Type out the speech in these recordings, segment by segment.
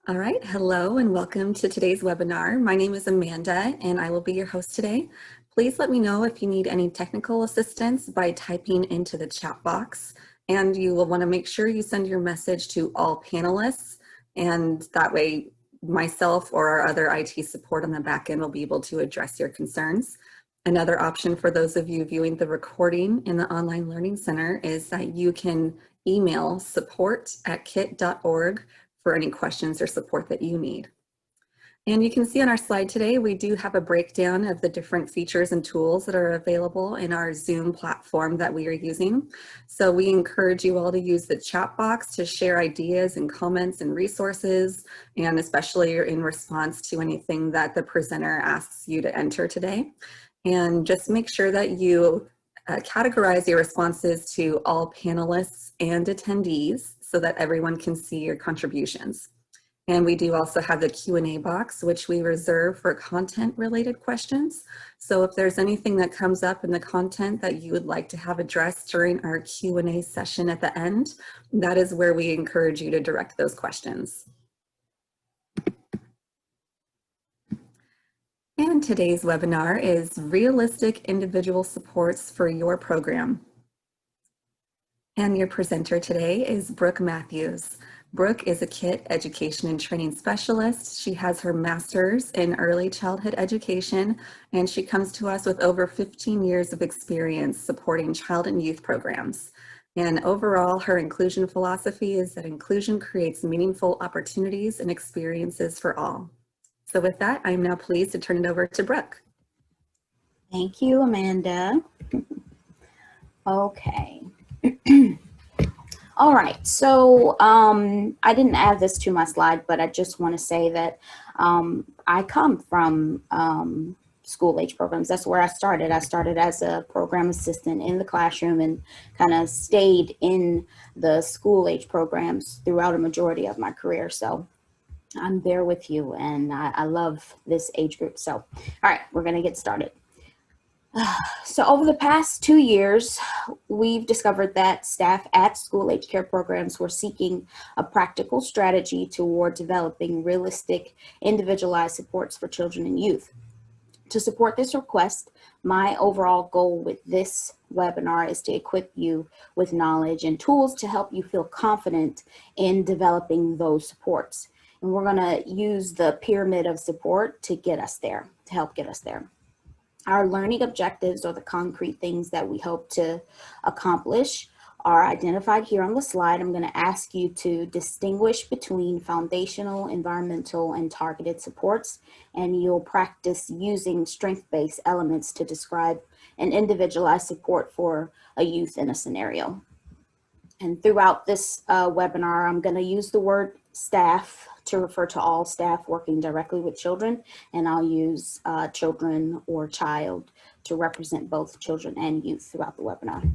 All right, hello and welcome to today's webinar. My name is Amanda and I will be your host today. Please let me know if you need any technical assistance by typing into the chat box, and you will want to make sure you send your message to all panelists, and that way myself or our other IT support on the back end will be able to address your concerns. Another option for those of you viewing the recording in the Online Learning Center is that you can email support@kit.org for any questions or support that you need. And you can see on our slide today, we do have a breakdown of the different features and tools that are available in our Zoom platform that we are using. So we encourage you all to use the chat box to share ideas and comments and resources, and especially in response to anything that the presenter asks you to enter today. And just make sure that you categorize your responses to all panelists and attendees so that everyone can see your contributions. And we do also have the Q&A box, which we reserve for content-related questions. So if there's anything that comes up in the content that you would like to have addressed during our Q&A session at the end, that is where we encourage you to direct those questions. And today's webinar is Realistic Individual Supports for Your Program. And your presenter today is Brooke Matthews. Brooke is a KIT Education and Training Specialist. She has her master's in early childhood education, and she comes to us with over 15 years of experience supporting child and youth programs. And overall, her inclusion philosophy is that inclusion creates meaningful opportunities and experiences for all. So with that, I'm now pleased to turn it over to Brooke. Thank you, Amanda. Okay. All right, so I didn't add this to my slide, but I just want to say that I come from school age programs. That's where I started. I started as a program assistant in the classroom and kind of stayed in the school age programs throughout a majority of my career. So I'm there with you, and I love this age group. So, all right, we're going to get started. So over the past 2 years, we've discovered that staff at school age care programs were seeking a practical strategy toward developing realistic, individualized supports for children and youth. To support this request, my overall goal with this webinar is to equip you with knowledge and tools to help you feel confident in developing those supports. And we're going to use the pyramid of support to get us there, to help get us there. Our learning objectives, or the concrete things that we hope to accomplish, are identified here on the slide. I'm going to ask you to distinguish between foundational, environmental, and targeted supports, and you'll practice using strength-based elements to describe an individualized support for a youth in a scenario. And throughout this webinar, I'm going to use the word staff to refer to all staff working directly with children, and I'll use children or child to represent both children and youth throughout the webinar.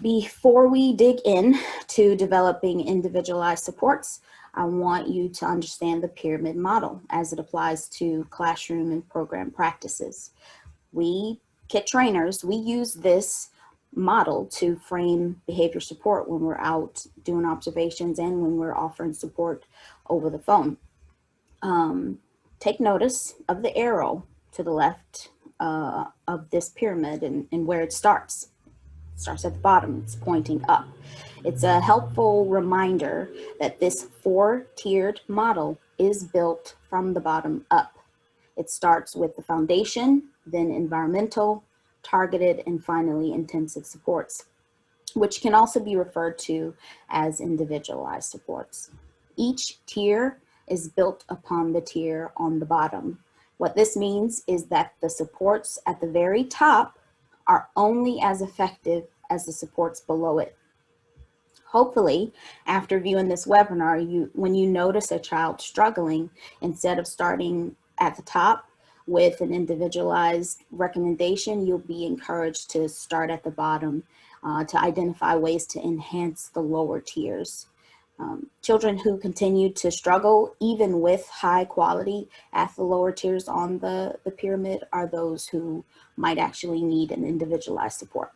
Before we dig in to developing individualized supports, I want you to understand the pyramid model as it applies to classroom and program practices. We, KIT trainers, we use this model to frame behavior support when we're out doing observations and when we're offering support over the phone. Take notice of the arrow to the left of this pyramid and where it starts. It starts at the bottom, it's pointing up. It's a helpful reminder that this 4-tiered model is built from the bottom up. It starts with the foundation, then environmental, targeted, and finally intensive supports, which can also be referred to as individualized supports. Each tier is built upon the tier on the bottom. What this means is that the supports at the very top are only as effective as the supports below it. Hopefully, after viewing this webinar, when you notice a child struggling, instead of starting at the top with an individualized recommendation, you'll be encouraged to start at the bottom to identify ways to enhance the lower tiers. Children who continue to struggle, even with high quality at the lower tiers on the pyramid, are those who might actually need an individualized support.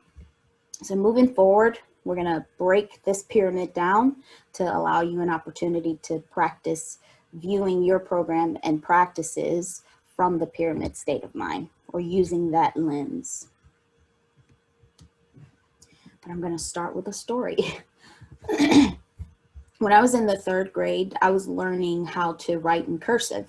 So moving forward, We're going to break this pyramid down to allow you an opportunity to practice viewing your program and practices from the pyramid state of mind, or using that lens. But I'm going to start with a story. When I was in the 3rd grade, I was learning how to write in cursive.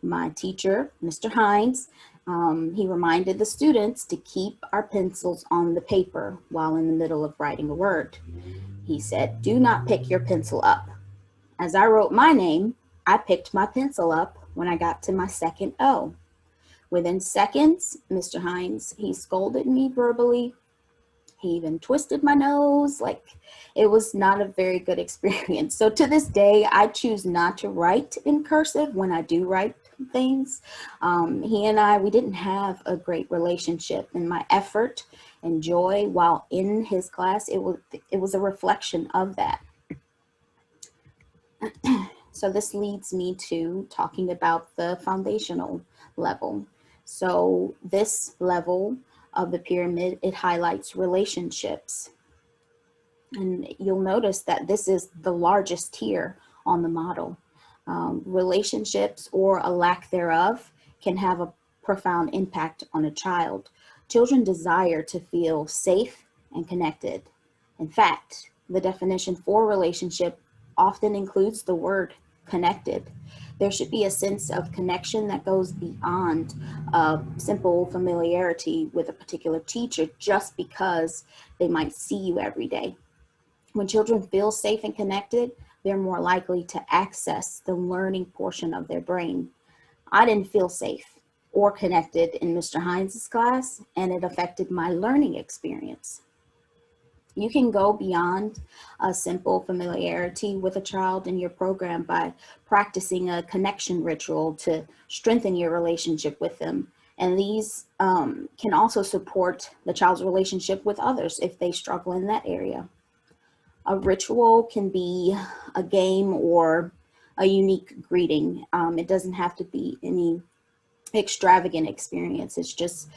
My teacher, Mr. Hines, he reminded the students to keep our pencils on the paper while in the middle of writing a word. He said, "Do not pick your pencil up." As I wrote my name, I picked my pencil up when I got to my second O. Within seconds, Mr. Hines, he scolded me verbally. He even twisted my nose. Like, it was not a very good experience. So to this day, I choose not to write in cursive when I do write things. He and I, we didn't have a great relationship, and my effort and joy while in his class, it was a reflection of that. So this leads me to talking about the foundational level. So this level of the pyramid, it highlights relationships. And you'll notice that this is the largest tier on the model. Relationships, or a lack thereof, can have a profound impact on a child. Children desire to feel safe and connected. In fact, the definition for relationship often includes the word connected. There should be a sense of connection that goes beyond simple familiarity with a particular teacher just because they might see you every day. When children feel safe and connected, they're more likely to access the learning portion of their brain. I didn't feel safe or connected in Mr. Hines' class, and it affected my learning experience. You can go beyond a simple familiarity with a child in your program by practicing a connection ritual to strengthen your relationship with them. And these can also support the child's relationship with others if they struggle in that area. A ritual can be a game or a unique greeting. It doesn't have to be any extravagant experience. It's just,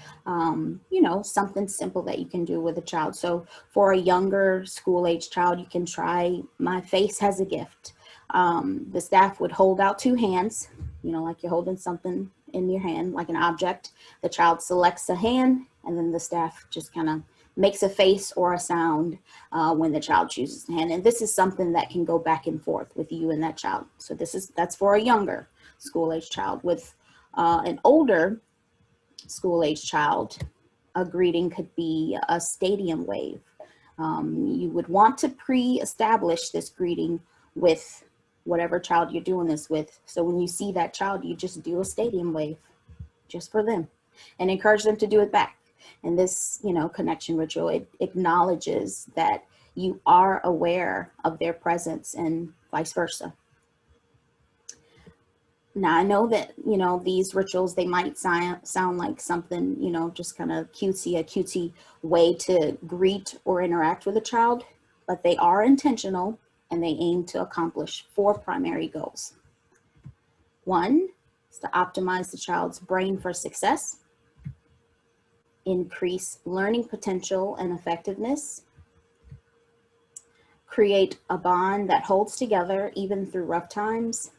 something simple that you can do with a child. So for a younger school-age child, you can try "My face has a gift." The staff would hold out 2 hands, like you're holding something in your hand, like an object. The child selects a hand, and then the staff just kind of makes a face or a sound when the child chooses the hand. And this is something that can go back and forth with you and that child. So that's for a younger school-age child. With an older school-age child, a greeting could be a stadium wave. You would want to pre-establish this greeting with whatever child you're doing this with. So when you see that child, you just do a stadium wave just for them and encourage them to do it back. And this, connection ritual, it acknowledges that you are aware of their presence and vice versa. Now, I know that, these rituals, they might sound like something, just kind of a cutesy way to greet or interact with a child, but they are intentional and they aim to accomplish 4 primary goals. 1 is to optimize the child's brain for success, increase learning potential and effectiveness, create a bond that holds together even through rough times,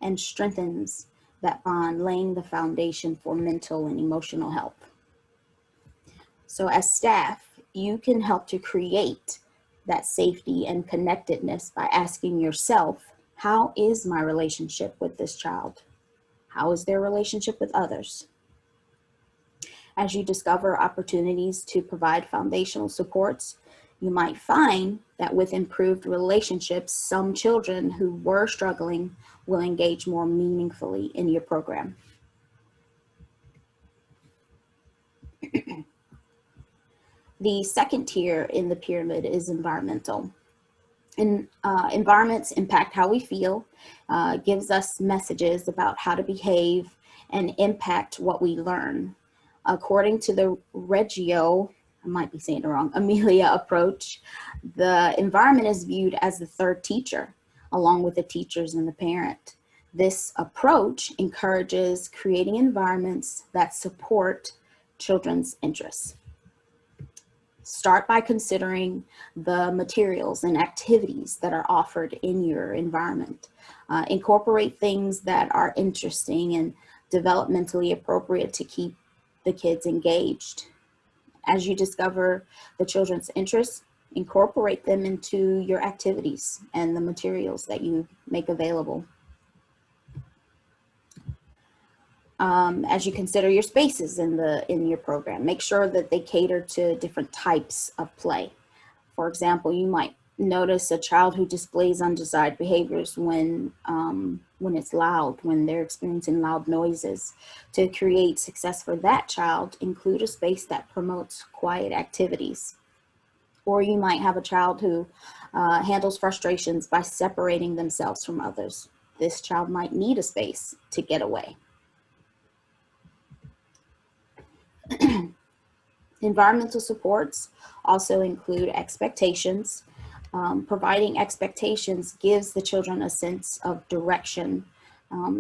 and strengthens that bond, laying the foundation for mental and emotional health. So as staff, you can help to create that safety and connectedness by asking yourself, how is my relationship with this child? How is their relationship with others? As you discover opportunities to provide foundational supports, you might find that with improved relationships, some children who were struggling will engage more meaningfully in your program. The second tier in the pyramid is environmental. And environments impact how we feel, gives us messages about how to behave and impact what we learn. According to the Reggio, I might be saying it wrong, Amelia approach, the environment is viewed as the 3rd teacher, along with the teachers and the parent. This approach encourages creating environments that support children's interests. Start by considering the materials and activities that are offered in your environment. Incorporate things that are interesting and developmentally appropriate to keep the kids engaged. As you discover the children's interests, incorporate them into your activities and the materials that you make available. As you consider your spaces in your program, make sure that they cater to different types of play. For example, you might notice a child who displays undesired behaviors when it's loud, when they're experiencing loud noises. To create success for that child, include a space that promotes quiet activities. Or you might have a child who handles frustrations by separating themselves from others. This child might need a space to get away. Environmental supports also include expectations. Providing expectations gives the children a sense of direction.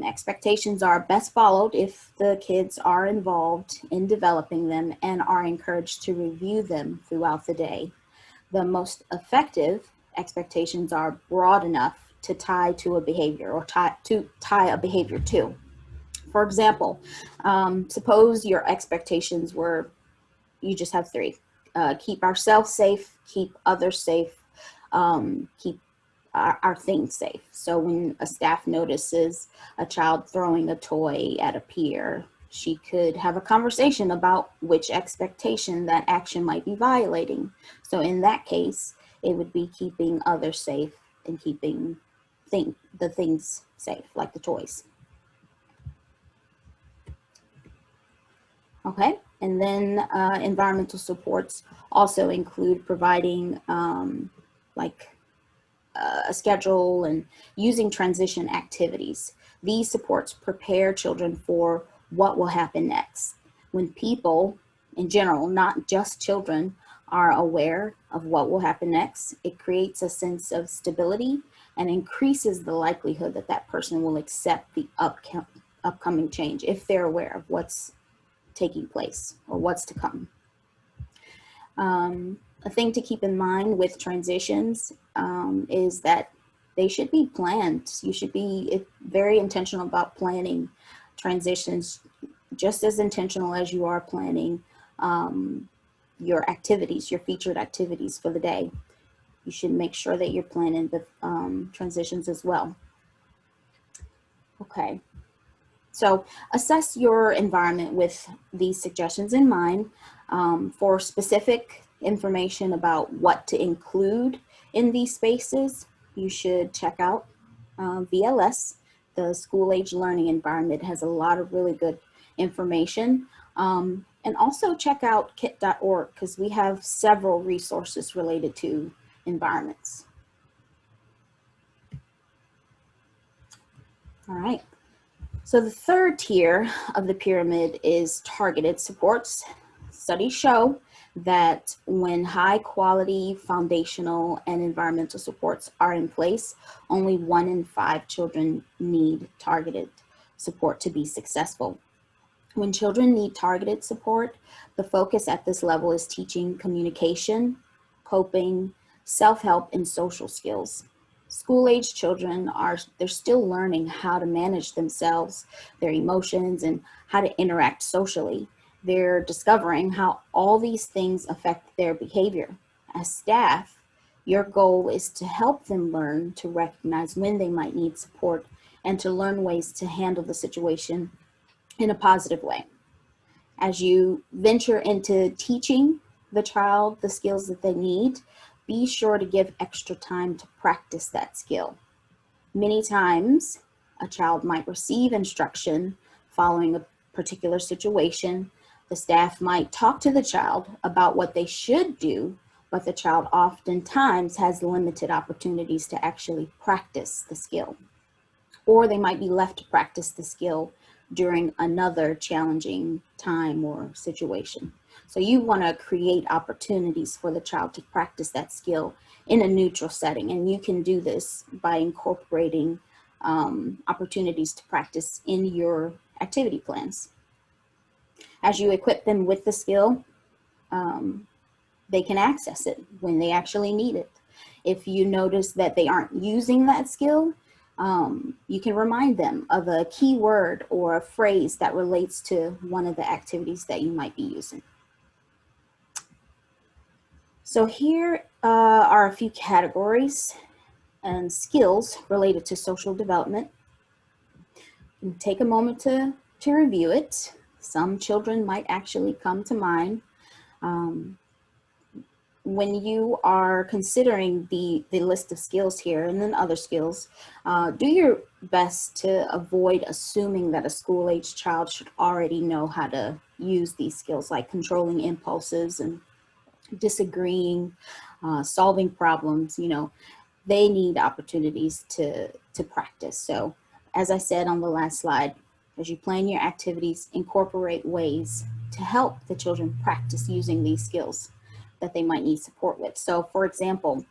Expectations are best followed if the kids are involved in developing them and are encouraged to review them throughout the day. The most effective expectations are broad enough to tie to a behavior or tie a behavior to. For example, suppose your expectations were, you just have three. Keep ourselves safe, keep others safe, keep our things safe. So when a staff notices a child throwing a toy at a peer, she could have a conversation about which expectation that action might be violating. So in that case, it would be keeping others safe and keeping the things safe, like the toys. Okay, and then environmental supports also include providing a schedule and using transition activities. These supports prepare children for what will happen next. When people in general, not just children, are aware of what will happen next, it creates a sense of stability and increases the likelihood that that person will accept the upcoming change if they're aware of what's taking place or what's to come. A thing to keep in mind with transitions is that they should be planned. You should be very intentional about planning transitions, just as intentional as you are planning your activities, your featured activities for the day. You should make sure that you're planning the transitions as well. Okay. So assess your environment with these suggestions in mind. For specific information about what to include in these spaces, you should check out VLS, the School Age Learning Environment. It has a lot of really good information. And also check out kit.org because we have several resources related to environments. All right. So the third tier of the pyramid is targeted supports. Studies show that when high quality foundational and environmental supports are in place, only 1 in 5 children need targeted support to be successful. When children need targeted support, the focus at this level is teaching communication, coping, self-help, and social skills. School-age children they're still learning how to manage themselves, their emotions, and how to interact socially. They're discovering how all these things affect their behavior. As staff, your goal is to help them learn to recognize when they might need support and to learn ways to handle the situation in a positive way. As you venture into teaching the child the skills that they need, be sure to give extra time to practice that skill. Many times, a child might receive instruction following a particular situation. The staff might talk to the child about what they should do, but the child oftentimes has limited opportunities to actually practice the skill. Or they might be left to practice the skill during another challenging time or situation. So you want to create opportunities for the child to practice that skill in a neutral setting. And you can do this by incorporating opportunities to practice in your activity plans. As you equip them with the skill, they can access it when they actually need it. If you notice that they aren't using that skill, you can remind them of a key word or a phrase that relates to one of the activities that you might be using. So here are a few categories and skills related to social development. And take a moment to review it. Some children might actually come to mind. When you are considering the list of skills here and then other skills, do your best to avoid assuming that a school-age child should already know how to use these skills, like controlling impulses and disagreeing, solving problems. You know, they need opportunities to practice. So as I said on the last slide, as you plan your activities, incorporate ways to help the children practice using these skills that they might need support with. So for example,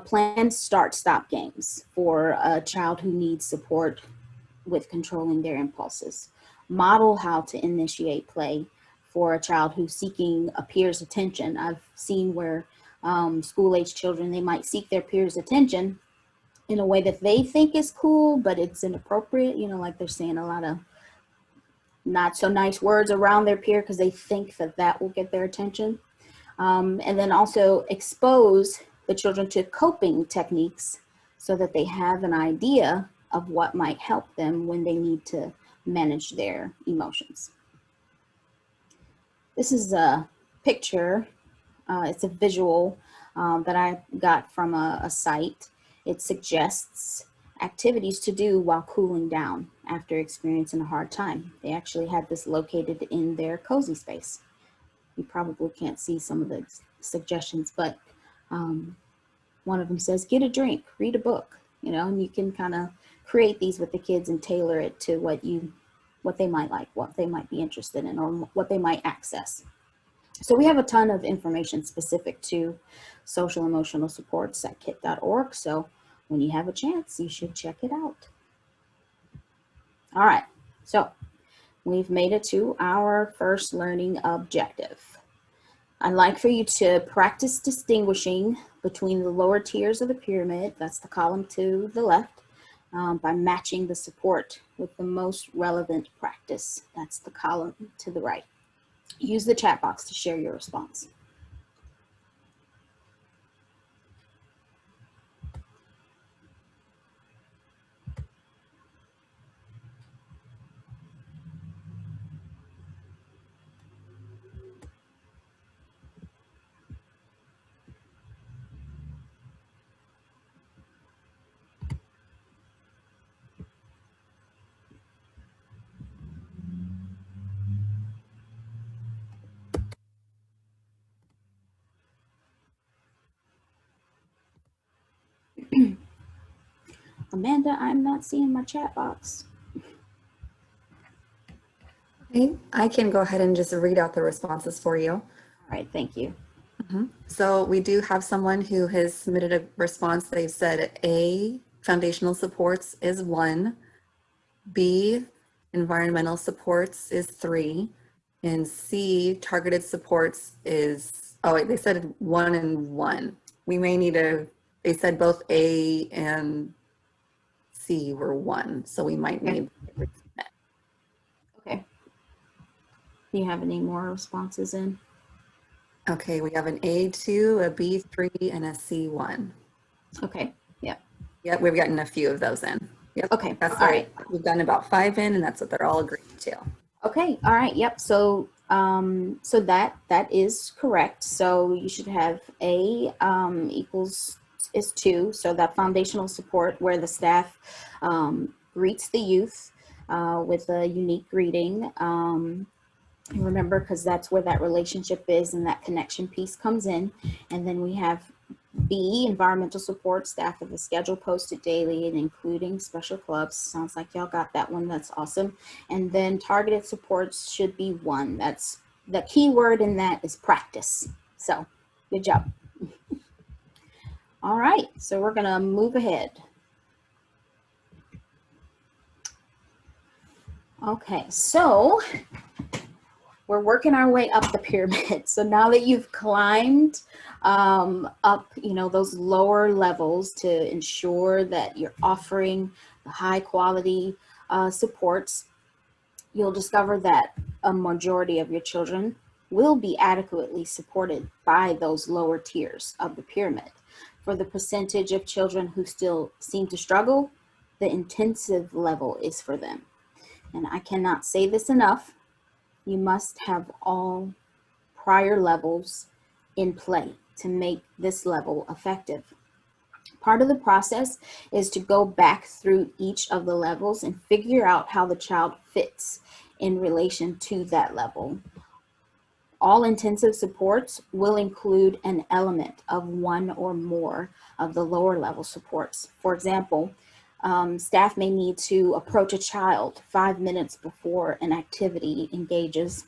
plan start-stop games for a child who needs support with controlling their impulses. Model how to initiate play for a child who's seeking a peer's attention. I've seen where school-age children, they might seek their peers' attention in a way that they think is cool, but it's inappropriate, you know, like they're saying a lot of not so nice words around their peer because they think that that will get their attention. And then also expose the children to coping techniques so that they have an idea of what might help them when they need to manage their emotions. This is a picture, it's a visual that I got from a site. It suggests activities to do while cooling down after experiencing a hard time. They actually had this located in their cozy space. You probably can't see some of the suggestions, but one of them says, get a drink, read a book, you know, and you can kind of create these with the kids and tailor it to what they might like, what they might be interested in, or what they might access. So we have a ton of information specific to social emotional supports at kit.org. So when you have a chance, you should check it out. All right, so we've made it to our first learning objective. I'd like for you to practice distinguishing between the lower tiers of the pyramid, that's the column to the left, by matching the support with the most relevant practice, that's the column to the right. Use the chat box to share your response. Amanda, I'm not seeing my chat box. Okay, I can go ahead and just read out the responses for you. All right, thank you. So we do have someone who has submitted a response. They've said A, foundational supports is 1, B, environmental supports is 3, and C, targeted supports is, oh wait, they said 1 and 1. We may need to, they said both A and C were 1, so we might need. Okay. Do you have any more responses in? Okay, we have an A2, a B3, and a C1. Okay, yeah. Yep, we've gotten a few of those in. Yep. Okay, That's all right. We've done about 5 in, and that's what they're all agreeing to. Okay, all right, yep. So so that is correct. So you should have A equals is 2. So that foundational support where the staff greets the youth with a unique greeting. Remember, because that's where that relationship is and that connection piece comes in. And then we have B, environmental support, staff with a schedule posted daily and including special clubs. Sounds like y'all got that one. That's awesome. And then targeted supports should be 1. That's the key word in that is practice. So good job. All right, so we're gonna move ahead. Okay, so we're working our way up the pyramid. So now that you've climbed up, those lower levels to ensure that you're offering the high quality supports, you'll discover that a majority of your children will be adequately supported by those lower tiers of the pyramid. For the percentage of children who still seem to struggle, the intensive level is for them. And I cannot say this enough. You must have all prior levels in play to make this level effective. Part of the process is to go back through each of the levels and figure out how the child fits in relation to that level. All intensive supports will include an element of one or more of the lower level supports. For example, staff may need to approach a child 5 minutes before an activity engages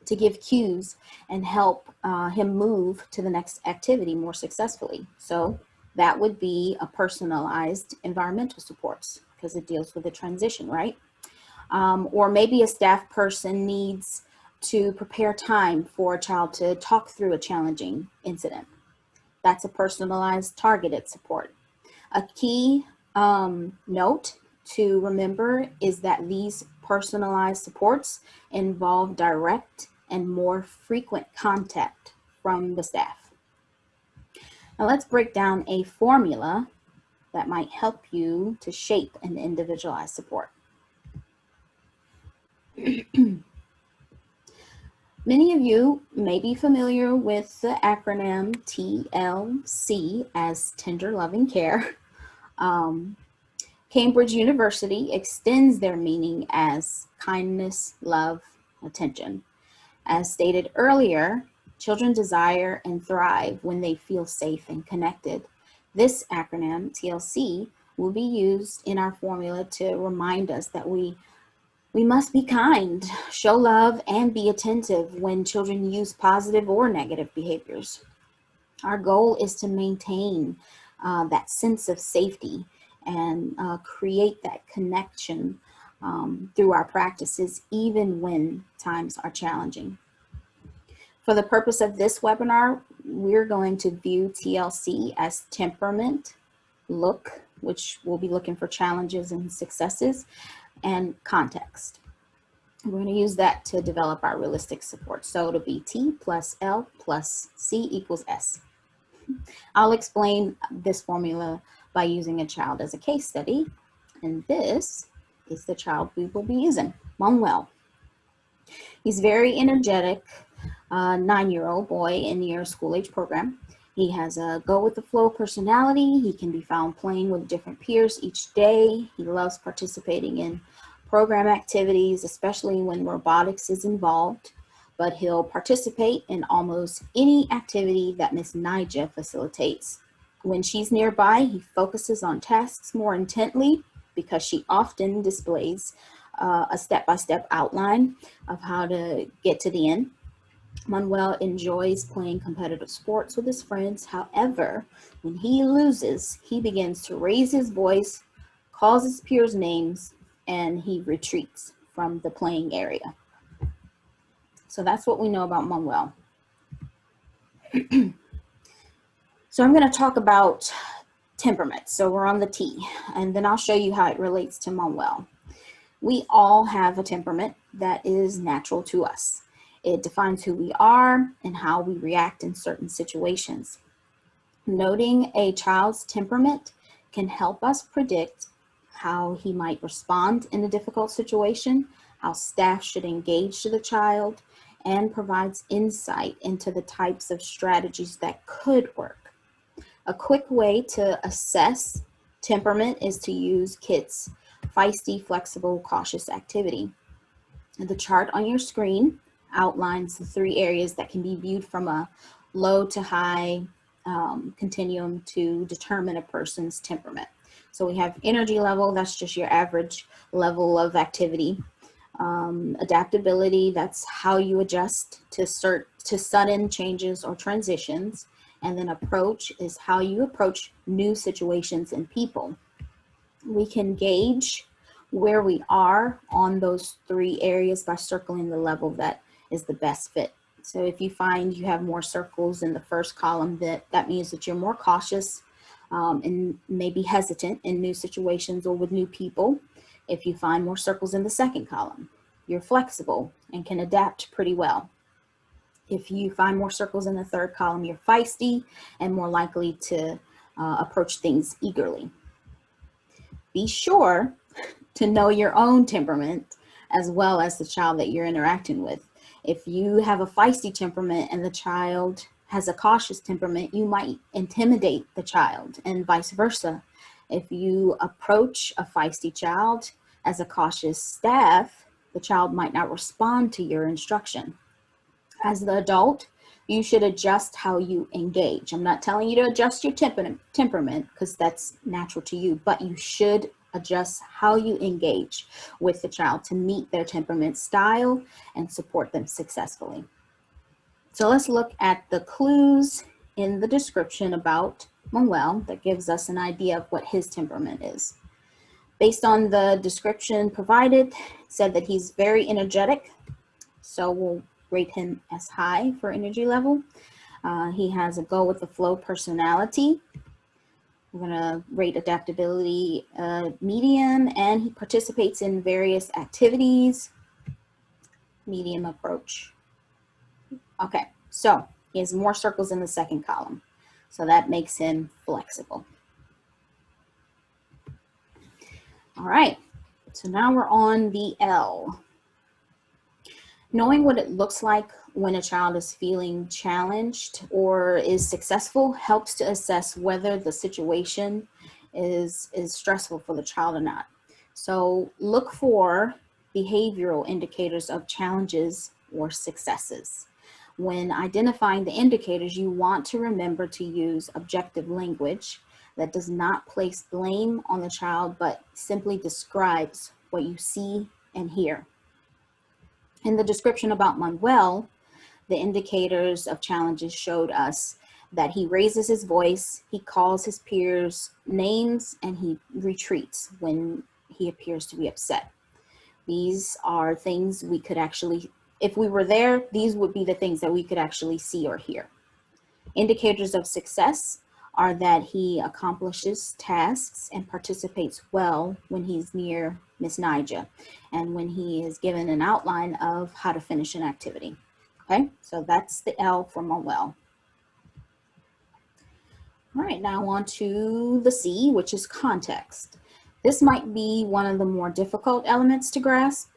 to give cues and help him move to the next activity more successfully. So that would be a personalized environmental supports because it deals with a transition, right? Or maybe a staff person needs to prepare time for a child to talk through a challenging incident. That's a personalized targeted support. A key note to remember is that these personalized supports involve direct and more frequent contact from the staff. Now let's break down a formula that might help you to shape an individualized support. Many of you may be familiar with the acronym TLC as Tender Loving Care. Cambridge University extends their meaning as kindness, love, attention. As stated earlier, children desire and thrive when they feel safe and connected. This acronym, TLC, will be used in our formula to remind us that we must be kind, show love, and be attentive when children use positive or negative behaviors. Our goal is to maintain that sense of safety and create that connection through our practices, even when times are challenging. For the purpose of this webinar, we're going to view TLC as temperament, look, which we'll be looking for challenges and successes, and context. We're going to use that to develop our realistic support. So it'll be T plus L plus C equals S. I'll explain this formula by using a child as a case study. And this is the child we will be using, Manuel. He's very energetic, 9-year-old boy in your school age program. He has a go with the flow personality. He can be found playing with different peers each day. He loves participating in program activities, especially when robotics is involved, but he'll participate in almost any activity that Miss Nija facilitates. When she's nearby, he focuses on tasks more intently because she often displays a step-by-step outline of how to get to the end. Manuel enjoys playing competitive sports with his friends. However, when he loses, he begins to raise his voice, calls his peers names, and he retreats from the playing area. So that's what we know about Manuel. So I'm going to talk about temperament. So we're on the T, and then I'll show you how it relates to Manuel. We all have a temperament that is natural to us. It defines who we are and how we react in certain situations. Noting a child's temperament can help us predict how he might respond in a difficult situation, how staff should engage the child, and provides insight into the types of strategies that could work. A quick way to assess temperament is to use KIT's feisty, flexible, cautious activity. The chart on your screen outlines the 3 areas that can be viewed from a low to high continuum to determine a person's temperament. So we have energy level, that's just your average level of activity. Adaptability, that's how you adjust to sudden changes or transitions. And then approach is how you approach new situations and people. We can gauge where we are on those 3 areas by circling the level that is the best fit. So if you find you have more circles in the first column, that means that you're more cautious and maybe hesitant in new situations or with new people. If you find more circles in the second column, you're flexible and can adapt pretty well. If you find more circles in the third column, you're feisty and more likely to approach things eagerly. Be sure to know your own temperament as well as the child that you're interacting with. If you have a feisty temperament and the child has a cautious temperament, you might intimidate the child, and vice versa. If you approach a feisty child as a cautious staff, the child might not respond to your instruction. As the adult, you should adjust how you engage. I'm not telling you to adjust your temperament because that's natural to you, but you should adjust how you engage with the child to meet their temperament style and support them successfully. So let's look at the clues in the description about Manuel that gives us an idea of what his temperament is. Based on the description provided, it said that he's very energetic, so we'll rate him as high for energy level. He has a go with the flow personality. We're gonna rate adaptability medium, and he participates in various activities, medium approach. Okay, so he has more circles in the second column, so that makes him flexible. All right, so now we're on the L. Knowing what it looks like when a child is feeling challenged or is successful helps to assess whether the situation is stressful for the child or not. So look for behavioral indicators of challenges or successes. When identifying the indicators, you want to remember to use objective language that does not place blame on the child, but simply describes what you see and hear. In the description about Manuel, the indicators of challenges showed us that he raises his voice, he calls his peers names, and he retreats when he appears to be upset. These are things we could actually, if we were there, these would be the things that we could actually see or hear. Indicators of success are that he accomplishes tasks and participates well when he's near Miss Nija and when he is given an outline of how to finish an activity. Okay, so that's the L for Manuel. All right, now on to the C, which is context. This might be one of the more difficult elements to grasp.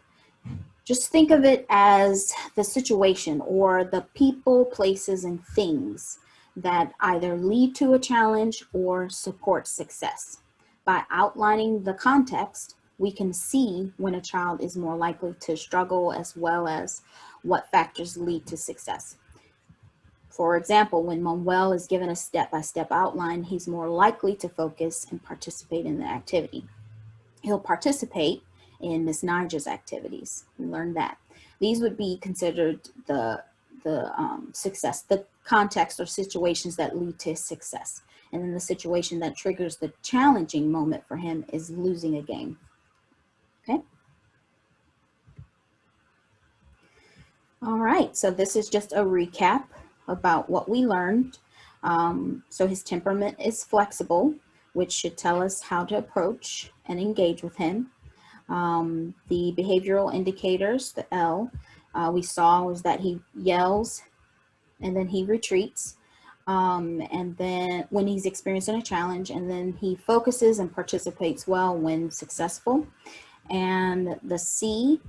Just think of it as the situation or the people, places, and things that either lead to a challenge or support success. By outlining the context, we can see when a child is more likely to struggle as well as what factors lead to success. For example, when Manuel is given a step-by-step outline, he's more likely to focus and participate in the activity. He'll participate in Miss Nija's activities. We learned that. These would be considered the success, the context or situations that lead to success. And then the situation that triggers the challenging moment for him is losing a game. Okay. All right, so this is just a recap about what we learned. So his temperament is flexible, which should tell us how to approach and engage with him. The behavioral indicators, the L, we saw was that he yells and then he retreats. And then when he's experiencing a challenge, and then he focuses and participates well when successful. And the C,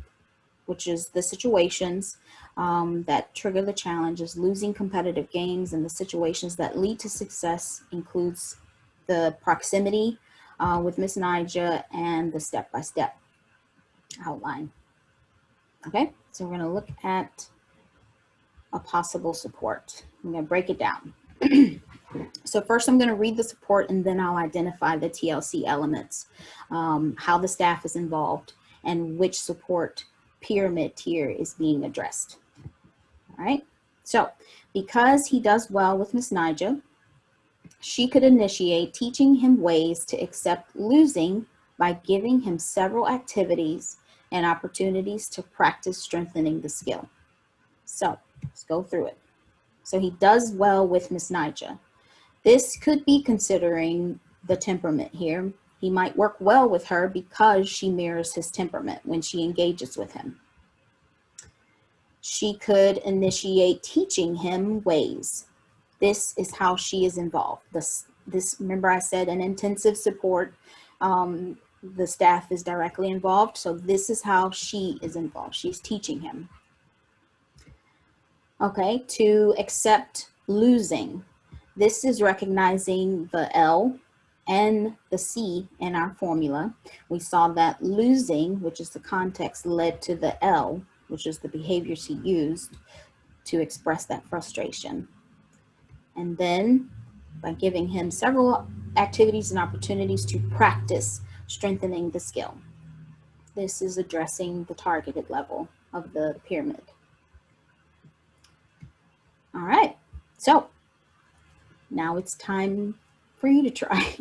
which is the situations that trigger the challenges, losing competitive games, and the situations that lead to success includes the proximity with Miss Nija and the step-by-step outline. Okay, so we're going to look at a possible support. I'm going to break it down. So first I'm going to read the support and then I'll identify the TLC elements, how the staff is involved, and which support pyramid tier is being addressed. All right, so because he does well with Miss Nija, she could initiate teaching him ways to accept losing by giving him several activities and opportunities to practice strengthening the skill. So let's go through it. So he does well with Miss Nija. This could be considering the temperament here. He might work well with her because she mirrors his temperament when she engages with him. She could initiate teaching him ways. This is how she is involved. This remember I said an intensive support. The staff is directly involved. So this is how she is involved. She's teaching him. Okay, to accept losing. This is recognizing the L and the C in our formula. We saw that losing, which is the context, led to the L, which is the behavior she used to express that frustration. And then by giving him several activities and opportunities to practice strengthening the skill. This is addressing the targeted level of the pyramid. All right, so now it's time for you to try.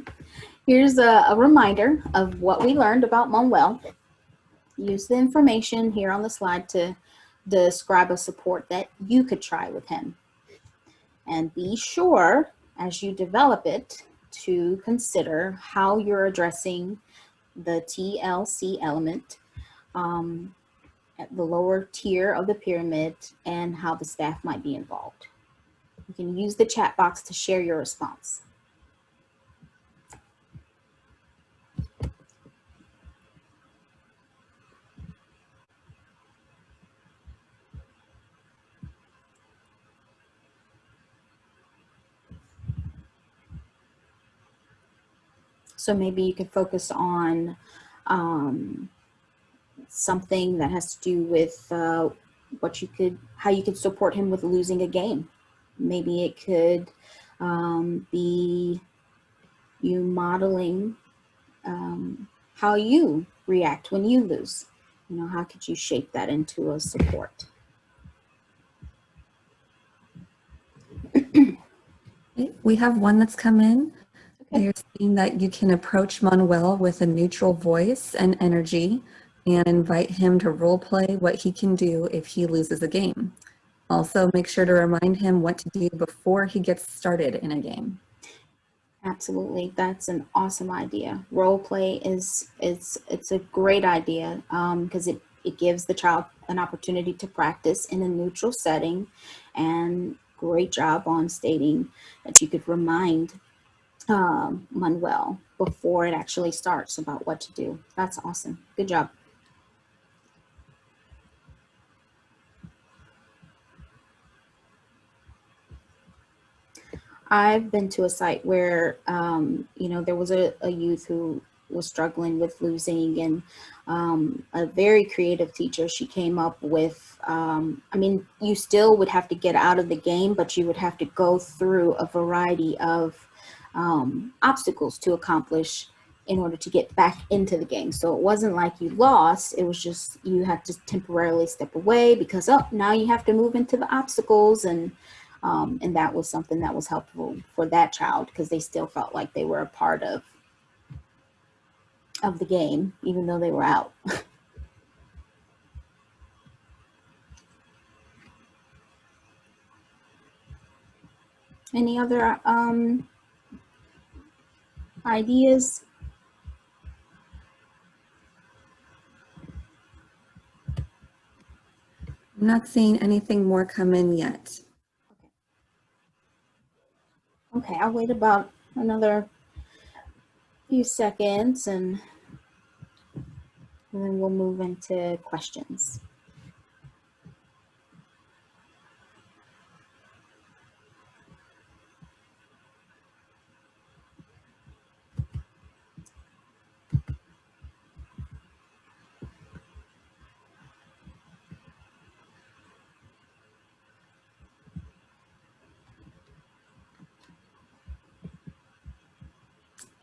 Here's a reminder of what we learned about Manuel. Use the information here on the slide to describe a support that you could try with him. And be sure, as you develop it, to consider how you're addressing the TLC element at the lower tier of the pyramid and how the staff might be involved. You can use the chat box to share your response. So maybe you could focus on something that has to do with how you could support him with losing a game. Maybe it could be you modeling how you react when you lose. You know, how could you shape that into a support? We have one that's come in. Okay. They're saying that you can approach Manuel with a neutral voice and energy and invite him to role play what he can do if he loses a game. Also, make sure to remind him what to do before he gets started in a game. Absolutely, that's an awesome idea. Role play it's a great idea because it gives the child an opportunity to practice in a neutral setting, and great job on stating that you could remind Manuel before it actually starts about what to do. That's awesome. Good job. I've been to a site where, there was a youth who was struggling with losing, and a very creative teacher, she came up with, you still would have to get out of the game, but you would have to go through a variety of obstacles to accomplish in order to get back into the game. So it wasn't like you lost, it was just you had to temporarily step away because, now you have to move into the obstacles, and that was something that was helpful for that child because they still felt like they were a part of the game, even though they were out. Any other ideas? I'm not seeing anything more come in yet. Okay, I'll wait about another few seconds and then we'll move into questions.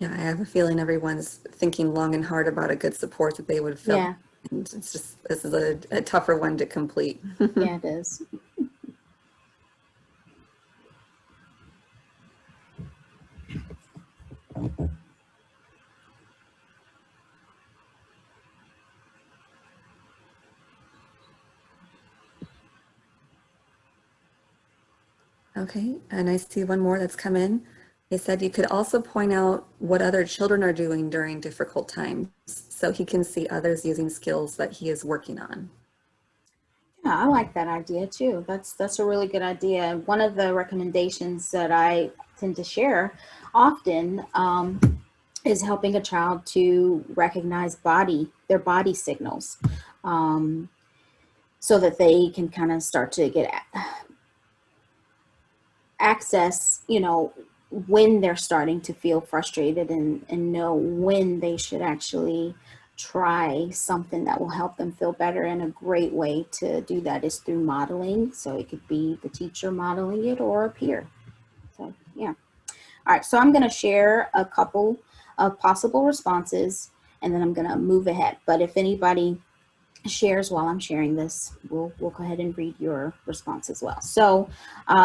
Yeah, I have a feeling everyone's thinking long and hard about a good support that they would fill. Yeah. And it's just, this is a tougher one to complete. Yeah, it is. Okay, and I see one more that's come in. They said you could also point out what other children are doing during difficult times so he can see others using skills that he is working on. Yeah, I like that idea too. That's a really good idea. One of the recommendations that I tend to share often is helping a child to recognize their body signals, um, so that they can kind of start to get access, when they're starting to feel frustrated, and know when they should actually try something that will help them feel better. And a great way to do that is through modeling. So it could be the teacher modeling it or a peer. So yeah. All right, so I'm going to share a couple of possible responses and then I'm going to move ahead. But if anybody shares while I'm sharing this, we'll go ahead and read your response as well. So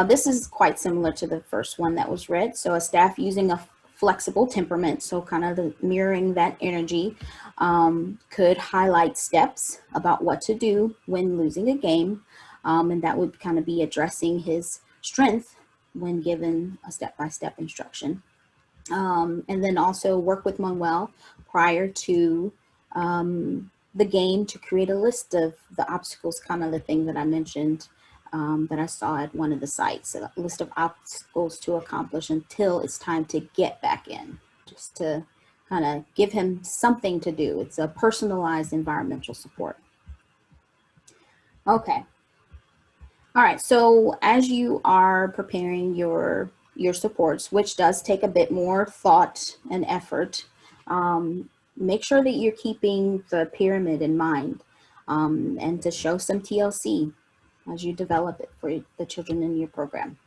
this is quite similar to the first one that was read. So a staff using a flexible temperament, so kind of mirroring that energy, could highlight steps about what to do when losing a game. And that would kind of be addressing his strength when given a step-by-step instruction. And then also work with Manuel prior to the game to create a list of the obstacles, kind of the thing that I mentioned that I saw at one of the sites, a list of obstacles to accomplish until it's time to get back in, just to kind of give him something to do. It's a personalized environmental support. Okay. All right, so as you are preparing your supports, which does take a bit more thought and effort, make sure that you're keeping the pyramid in mind, and to show some TLC as you develop it for the children in your program.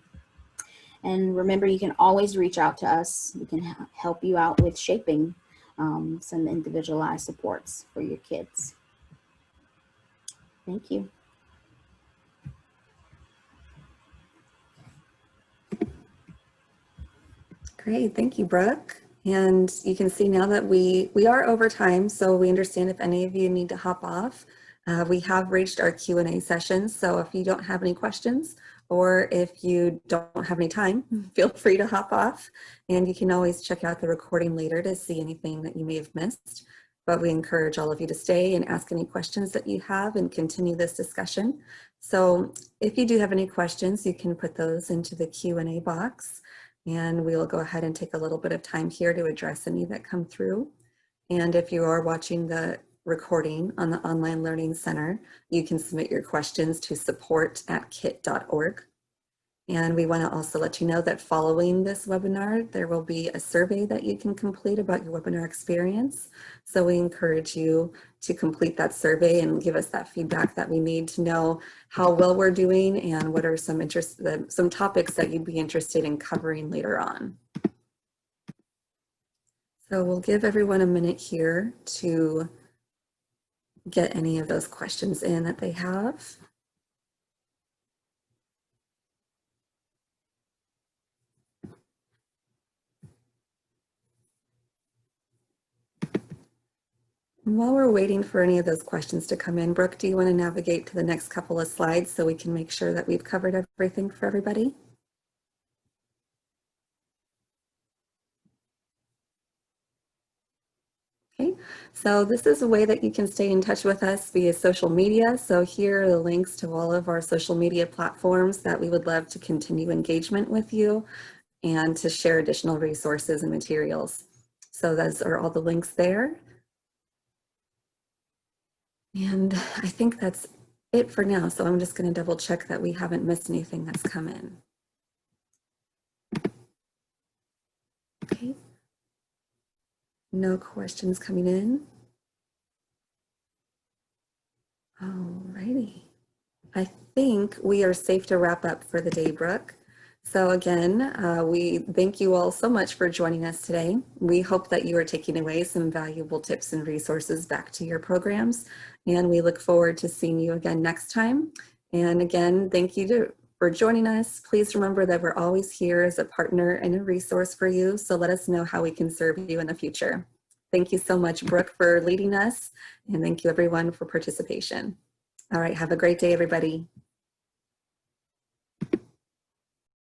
And remember, you can always reach out to us. We can help you out with shaping some individualized supports for your kids. Thank you. Great, thank you, Brooke. And you can see now that we are over time, so we understand if any of you need to hop off. We have reached our Q&A session, so if you don't have any questions or if you don't have any time, feel free to hop off. And you can always check out the recording later to see anything that you may have missed. But we encourage all of you to stay and ask any questions that you have and continue this discussion. So if you do have any questions, you can put those into the Q&A box. And we'll go ahead and take a little bit of time here to address any that come through. And if you are watching the recording on the Online Learning Center, you can submit your questions to support@kit.org. And we want to also let you know that following this webinar, there will be a survey that you can complete about your webinar experience. So we encourage you to complete that survey and give us that feedback that we need to know how well we're doing and what are some topics that you'd be interested in covering later on. So we'll give everyone a minute here to get any of those questions in that they have. While we're waiting for any of those questions to come in, Brooke, do you want to navigate to the next couple of slides so we can make sure that we've covered everything for everybody? Okay, so this is a way that you can stay in touch with us via social media. So here are the links to all of our social media platforms that we would love to continue engagement with you and to share additional resources and materials. So those are all the links there. And I think that's it for now. So I'm just going to double check that we haven't missed anything that's come in. Okay. No questions coming in. Alrighty. I think we are safe to wrap up for the day, Brooke. So again, we thank you all so much for joining us today. We hope that you are taking away some valuable tips and resources back to your programs, and we look forward to seeing you again next time. And again, thank you for joining us. Please remember that we're always here as a partner and a resource for you, so let us know how we can serve you in the future. Thank you so much, Brooke, for leading us, and thank you everyone for participation. All right, have a great day, everybody.